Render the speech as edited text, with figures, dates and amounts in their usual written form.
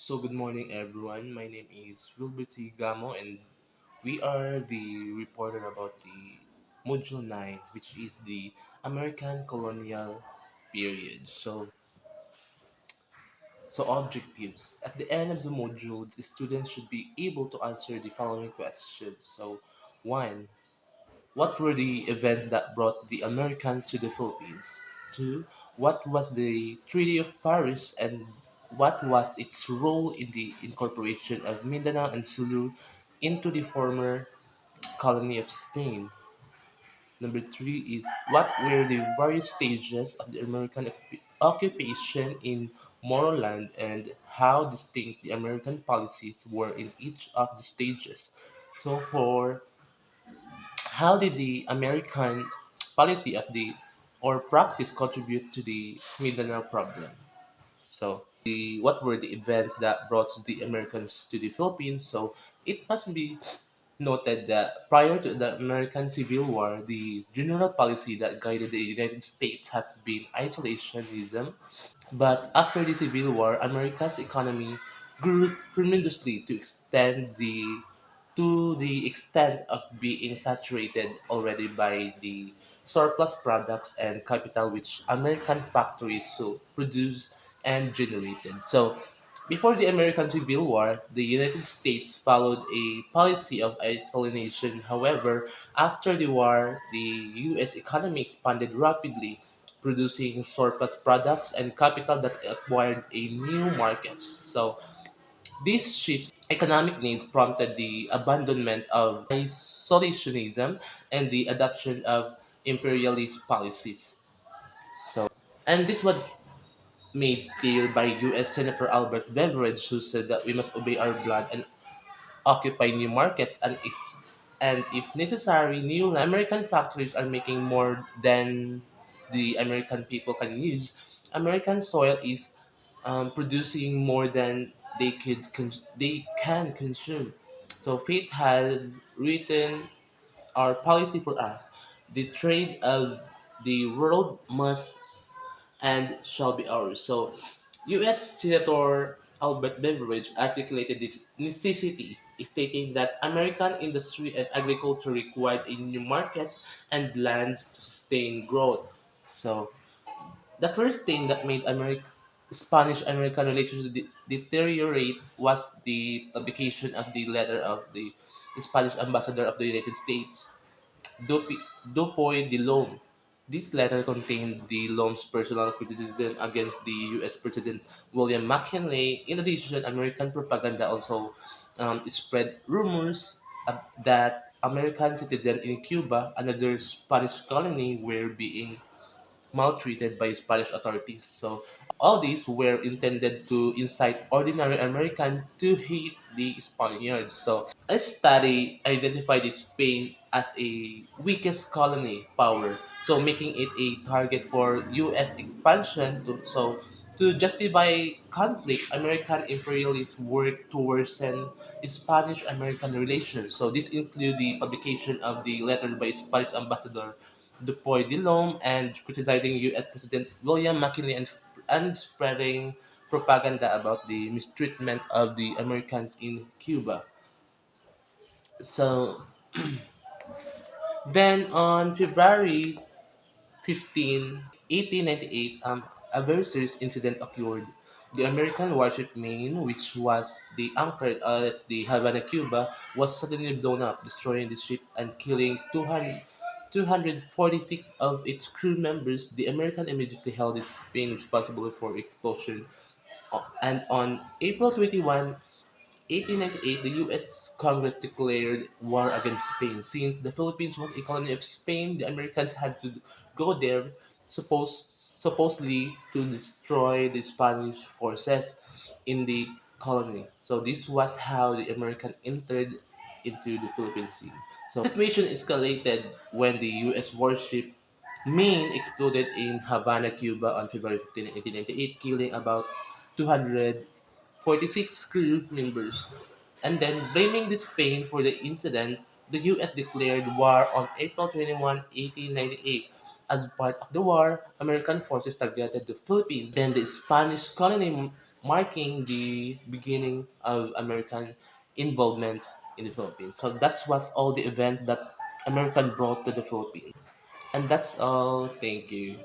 So good morning everyone. My name is Wilbert T. Gamo and we are the reporter about the Module 9 which is the American colonial period. So objectives. At the end of the module, the students should be able to answer the following questions. So 1. What were the events that brought the Americans to the Philippines? 2. What was the Treaty of Paris and what was its role in the incorporation of Mindanao and Sulu into the former colony of Spain? Number 3 is what were the various stages of the American occupation in Moroland and how distinct the American policies were in each of the stages? So for how did the American policy of the or practice contribute to the Mindanao problem? So, the what were the events that brought the Americans to the Philippines? So, it must be noted that prior to the American Civil War, the general policy that guided the United States had been isolationism, but after the Civil War, America's economy grew tremendously to the extent of being saturated already by the surplus products and capital which American factories so produced and generated. So before the American Civil War, the United States followed a policy of isolation. However, after the war, the US economy expanded rapidly, producing surplus products and capital that acquired a new markets. So this shift in economic needs prompted the abandonment of isolationism and the adoption of imperialist policies. And this was made clear by U.S. Senator Albert Beveridge, who said that we must obey our blood and occupy new markets, and if necessary, new land. American factories are making more than the American people can use. American soil is producing more than they can consume. So fate has written our policy for us. The trade of the world must and shall be ours. So, U.S. Senator Albert Beveridge articulated this necessity, stating that American industry and agriculture required a new markets and lands to sustain growth. So, the first thing that made Spanish-American relations deteriorate was the publication of the letter of the Spanish ambassador of the United States, Dupoy de Lome. This letter contained de Lome's personal criticism against the U.S. President William McKinley. In addition, American propaganda also spread rumors that American citizens in Cuba, another Spanish colony, were being maltreated by Spanish authorities. So all these were intended to incite ordinary Americans to hate the Spaniards. So a study identified Spain as a weakest colony power, so making it a target for U.S. expansion. To justify conflict, American imperialists worked to worsen Spanish-American relations. So this include the publication of the letter by Spanish ambassador Dupoy de Lome and criticizing U.S. President William McKinley and spreading propaganda about the mistreatment of the Americans in Cuba. So then on February 15, 1898, a very serious incident occurred. The American warship Maine, which was the anchored at the Havana, Cuba, was suddenly blown up, destroying the ship and killing 246 of its crew members. The American immediately held Spain responsible for expulsion. And on April 21, 1898, the U.S. Congress declared war against Spain. Since the Philippines was a colony of Spain, the Americans had to go there supposedly to destroy the Spanish forces in the colony. So this was how the American entered into the Philippine Sea. So the situation escalated when the U.S. warship Maine exploded in Havana, Cuba on February 15, 1898, killing about 246 crew members. And then, blaming the Spain for the incident, the US declared war on April 21, 1898. As part of the war, American forces targeted the Philippines. Then the Spanish colony. marking the beginning of American involvement in the Philippines. So that was all the event that American brought to the Philippines. And that's all. Thank you.